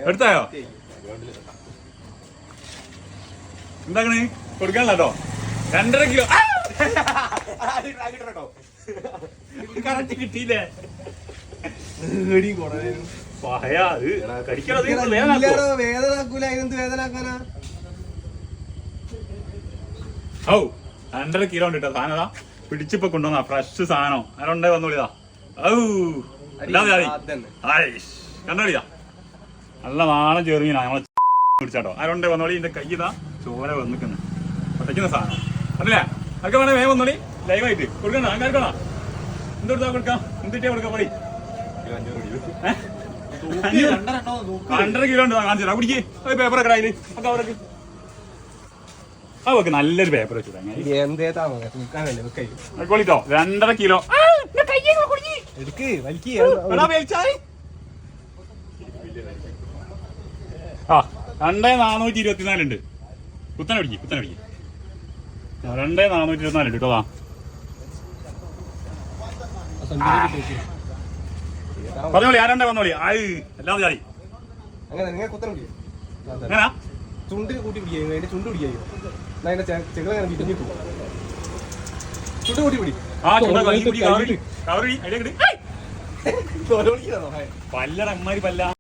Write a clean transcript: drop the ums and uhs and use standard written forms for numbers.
എടുത്തായോ എന്താക്കണേ കൊടുക്കാനല്ലോ 2.5 kilo correct കിട്ടിയില്ലേ വേദനാക്കാനാ ഓ 2.5 kilo ഉണ്ട് കേട്ടോ സാധനം പിടിച്ചിപ്പോ കൊണ്ടുവന്നാ ഫ്രഷ് സാധനം ആരുണ്ടേ വന്നോളിതാ ഔ കണ്ടോളിയാ നല്ല നാളെ ചെറുമീനാ നമ്മളെ പിടിച്ചാട്ടോ ആരുണ്ടേ വന്നോളി ഇതിന്റെ കയ്യിതാ ചോര വന്നിക്കുന്നു പറ്റയ്ക്കുന്ന സാധനം അതല്ലേ അതൊക്കെ വേണേ വേഗം വന്നോളി ലൈവായിട്ട് കൊടുക്കണ്ട ആൾക്കാർക്കണോ എന്തെടുത്താ കൊടുക്കാം എന്തിട്ടാ കൊടുക്കാം മതി 2.5 കിലോ ഉണ്ട് കാണിച്ചു തരാം കുടിക്ക് പേപ്പറൊക്കെ അതില് ഒക്കെ അവർക്ക് അവർക്ക് നല്ലൊരു പേപ്പർ വെച്ചു കോളിട്ടോ 2.5 കിലോ ആ 2,424 ഉണ്ട് കുത്തനെ പിടിക്കും 2,424 ഉണ്ട് കേട്ടോ പറഞ്ഞോളി ആരണ്ടേ വന്നോളി എല്ലാം ചാടി എങ്ങനാ ചുണ്ടിന് കൂട്ടി പിടിക്കുക ചുണ്ട് പിടിക്കാ ചെകളങ്ങനെ വിരിഞ്ഞു പോകും ചുണ്ട് കൂട്ടി പിടി പല്ലട അമ്മാരി പല്ല